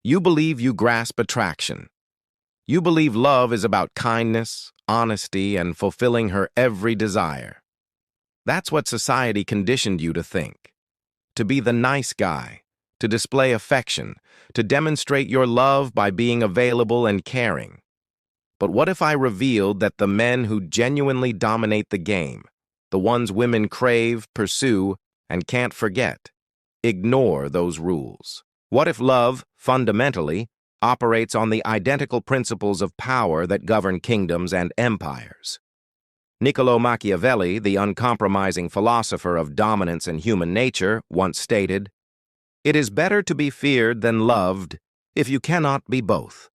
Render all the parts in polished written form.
You believe you grasp attraction. You believe love is about kindness, honesty, and fulfilling her every desire. That's what society conditioned you to think. To be the nice guy, to display affection, to demonstrate your love by being available and caring. But what if I revealed that the men who genuinely dominate the game, the ones women crave, pursue, and can't forget, ignore those rules? What if love, fundamentally, operates on the identical principles of power that govern kingdoms and empires? Niccolo Machiavelli, the uncompromising philosopher of dominance and human nature, once stated, "It is better to be feared than loved if you cannot be both."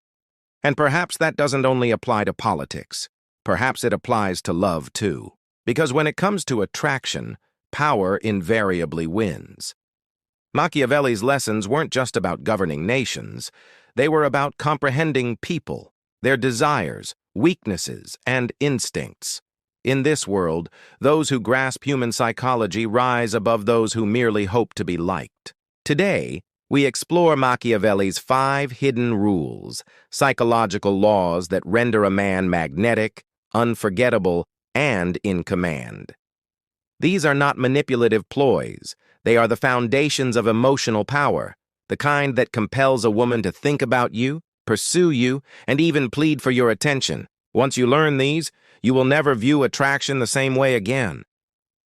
And perhaps that doesn't only apply to politics. Perhaps it applies to love too. Because when it comes to attraction, power invariably wins. Machiavelli's lessons weren't just about governing nations. They were about comprehending people, their desires, weaknesses, and instincts. In this world, those who grasp human psychology rise above those who merely hope to be liked. Today, we explore Machiavelli's 5 hidden rules, psychological laws that render a man magnetic, unforgettable, and in command. These are not manipulative ploys. They are the foundations of emotional power, the kind that compels a woman to think about you, pursue you, and even plead for your attention. Once you learn these, you will never view attraction the same way again.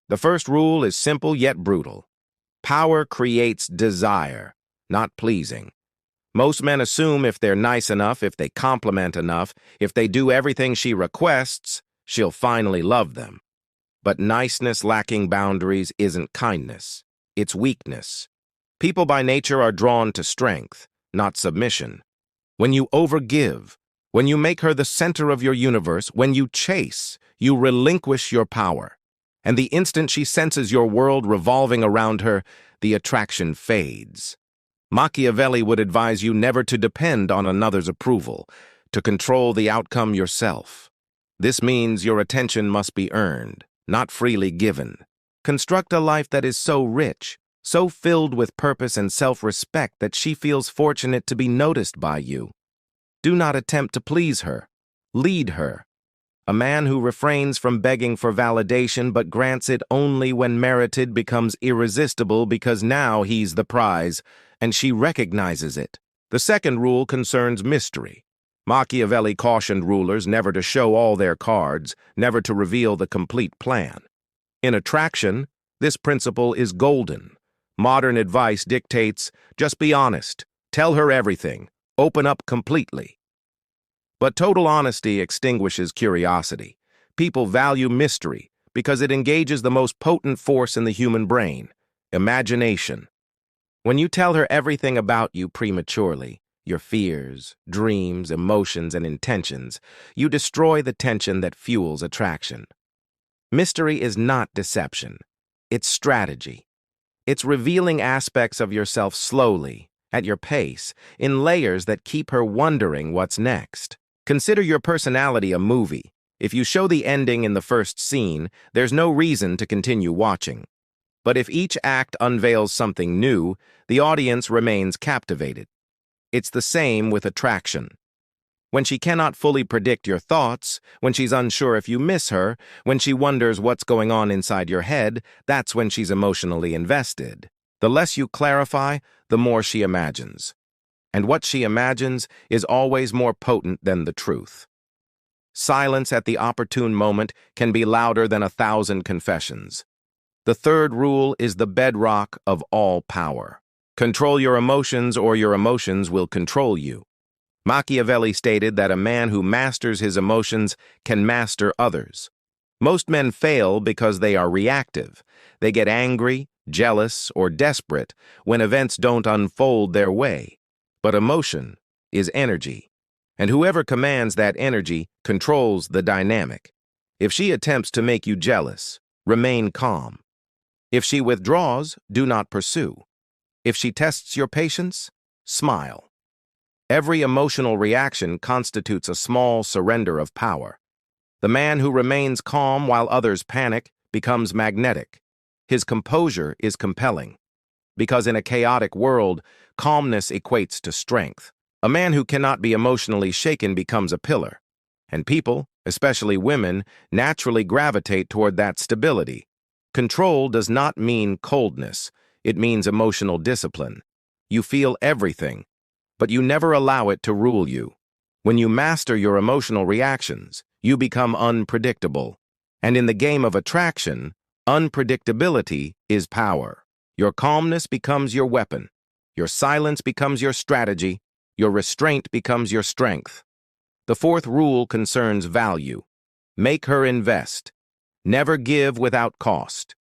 The first rule is simple yet brutal. Power creates desire, not pleasing. Most men assume if they're nice enough, if they compliment enough, if they do everything she requests, she'll finally love them. But niceness lacking boundaries isn't kindness. It's weakness. People by nature are drawn to strength, not submission. When you overgive, when you make her the center of your universe, when you chase, you relinquish your power. And the instant she senses your world revolving around her, the attraction fades. Machiavelli would advise you never to depend on another's approval, to control the outcome yourself. This means your attention must be earned, not freely given. Construct a life that is so rich, so filled with purpose and self-respect that she feels fortunate to be noticed by you. Do not attempt to please her. Lead her. A man who refrains from begging for validation but grants it only when merited becomes irresistible because now he's the prize, and she recognizes it. The second rule concerns mystery. Machiavelli cautioned rulers never to show all their cards, never to reveal the complete plan. In attraction, this principle is golden. Modern advice dictates, just be honest, tell her everything, open up completely. But total honesty extinguishes curiosity. People value mystery because it engages the most potent force in the human brain, imagination. When you tell her everything about you prematurely, your fears, dreams, emotions, and intentions, you destroy the tension that fuels attraction. Mystery is not deception. It's strategy. It's revealing aspects of yourself slowly, at your pace, in layers that keep her wondering what's next. Consider your personality a movie. If you show the ending in the first scene, there's no reason to continue watching. But if each act unveils something new, the audience remains captivated. It's the same with attraction. When she cannot fully predict your thoughts, when she's unsure if you miss her, when she wonders what's going on inside your head, that's when she's emotionally invested. The less you clarify, the more she imagines. And what she imagines is always more potent than the truth. Silence at the opportune moment can be louder than 1,000 confessions. The third rule is the bedrock of all power. Control your emotions or your emotions will control you. Machiavelli stated that a man who masters his emotions can master others. Most men fail because they are reactive. They get angry, jealous, or desperate when events don't unfold their way. But emotion is energy, and whoever commands that energy controls the dynamic. If she attempts to make you jealous, remain calm. If she withdraws, do not pursue. If she tests your patience, smile. Every emotional reaction constitutes a small surrender of power. The man who remains calm while others panic becomes magnetic. His composure is compelling. because in a chaotic world, calmness equates to strength. A man who cannot be emotionally shaken becomes a pillar, and people, especially women, naturally gravitate toward that stability. Control does not mean coldness, it means emotional discipline. You feel everything, but you never allow it to rule you. When you master your emotional reactions, you become unpredictable. And in the game of attraction, unpredictability is power. Your calmness becomes your weapon. Your silence becomes your strategy. Your restraint becomes your strength. The fourth rule concerns value. Make her invest. Never give without cost.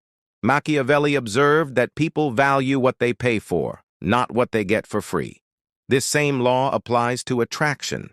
Machiavelli observed that people value what they pay for, not what they get for free. This same law applies to attraction.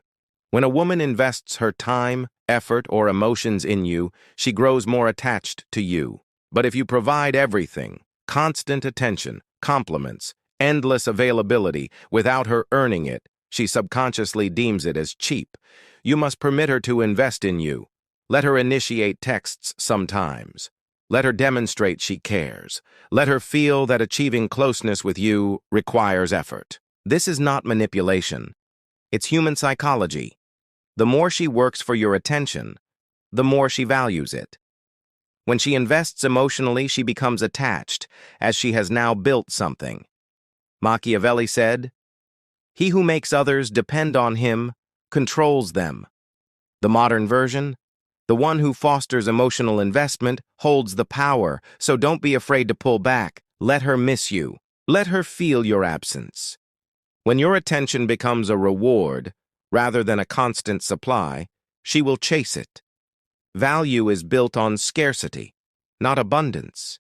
When a woman invests her time, effort, or emotions in you, she grows more attached to you. But if you provide everything, constant attention, compliments, endless availability, without her earning it, she subconsciously deems it as cheap. You must permit her to invest in you. Let her initiate texts sometimes. Let her demonstrate she cares. Let her feel that achieving closeness with you requires effort. This is not manipulation. It's human psychology. The more she works for your attention, the more she values it. When she invests emotionally, she becomes attached, as she has now built something. Machiavelli said, "He who makes others depend on him controls them." The modern version, the one who fosters emotional investment holds the power, so don't be afraid to pull back. Let her miss you. Let her feel your absence. When your attention becomes a reward, rather than a constant supply, she will chase it. Value is built on scarcity, not abundance,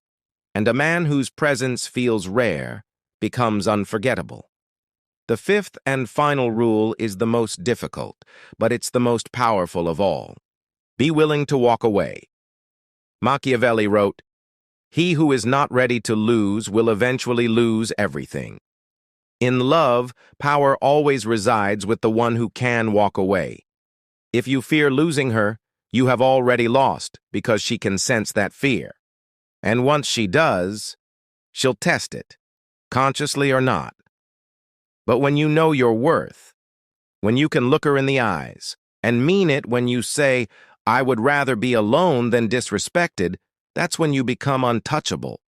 and a man whose presence feels rare becomes unforgettable. The fifth and final rule is the most difficult, but it's the most powerful of all. Be willing to walk away. Machiavelli wrote, "He who is not ready to lose will eventually lose everything." In love, power always resides with the one who can walk away. If you fear losing her, you have already lost because she can sense that fear. And once she does, she'll test it, consciously or not. But when you know your worth, when you can look her in the eyes and mean it when you say, "I would rather be alone than disrespected," that's when you become untouchable.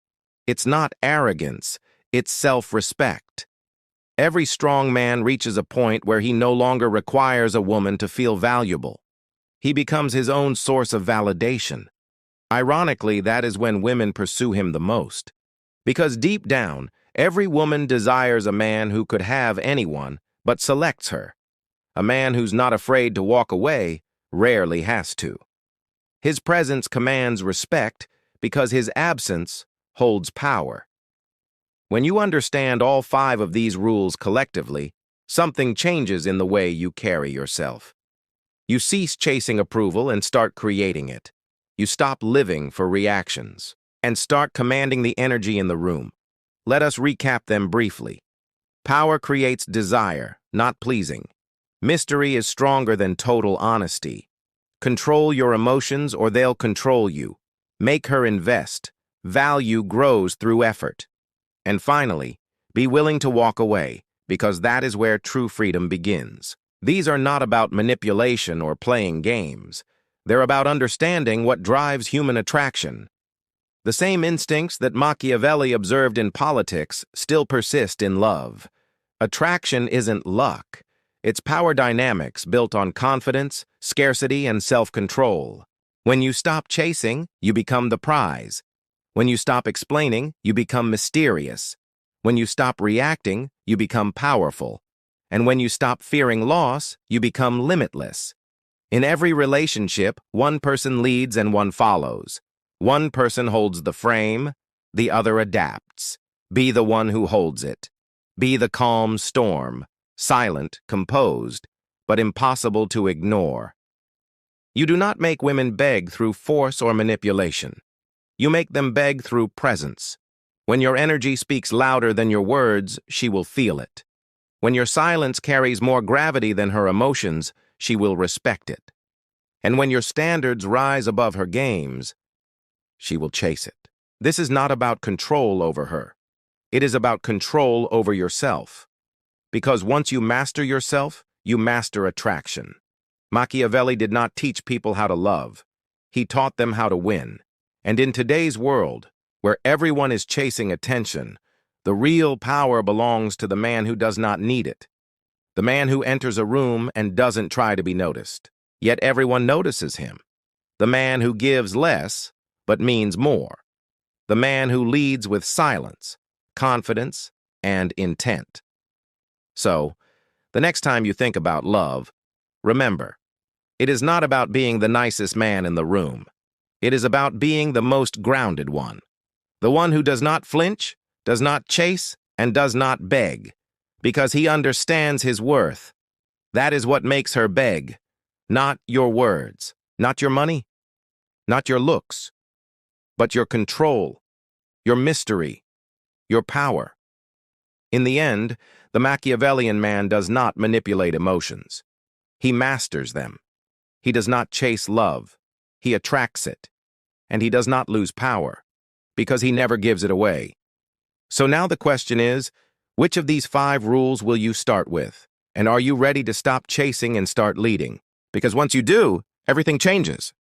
It's not arrogance, it's self-respect. Every strong man reaches a point where he no longer requires a woman to feel valuable. He becomes his own source of validation. Ironically, that is when women pursue him the most. Because deep down, every woman desires a man who could have anyone, but selects her. A man who's not afraid to walk away rarely has to. His presence commands respect because his absence holds power. When you understand all 5 of these rules collectively, something changes in the way you carry yourself. You cease chasing approval and start creating it. You stop living for reactions and start commanding the energy in the room. Let us recap them briefly. Power creates desire, not pleasing. Mystery is stronger than total honesty. Control your emotions or they'll control you. Make her invest. Value grows through effort. And finally, be willing to walk away, because that is where true freedom begins. These are not about manipulation or playing games. They're about understanding what drives human attraction. The same instincts that Machiavelli observed in politics still persist in love. Attraction isn't luck. It's power dynamics built on confidence, scarcity, and self-control. When you stop chasing, you become the prize. When you stop explaining, you become mysterious. When you stop reacting, you become powerful. And when you stop fearing loss, you become limitless. In every relationship, one person leads and one follows. One person holds the frame, the other adapts. Be the one who holds it. Be the calm storm, silent, composed, but impossible to ignore. You do not make women beg through force or manipulation. You make them beg through presence. When your energy speaks louder than your words, she will feel it. When your silence carries more gravity than her emotions, she will respect it. And when your standards rise above her games, she will chase it. This is not about control over her. It is about control over yourself. Because once you master yourself, you master attraction. Machiavelli did not teach people how to love. He taught them how to win. And in today's world, where everyone is chasing attention, the real power belongs to the man who does not need it. The man who enters a room and doesn't try to be noticed, yet everyone notices him. The man who gives less, but means more. The man who leads with silence, confidence, and intent. So, the next time you think about love, remember, it is not about being the nicest man in the room. It is about being the most grounded one. The one who does not flinch, does not chase, and does not beg, because he understands his worth. That is what makes her beg, not your words, not your money, not your looks, but your control, your mystery, your power. In the end, the Machiavellian man does not manipulate emotions. He masters them. He does not chase love. He attracts it. And he does not lose power, because he never gives it away. So now the question is, which of these 5 rules will you start with? And are you ready to stop chasing and start leading? Because once you do, everything changes.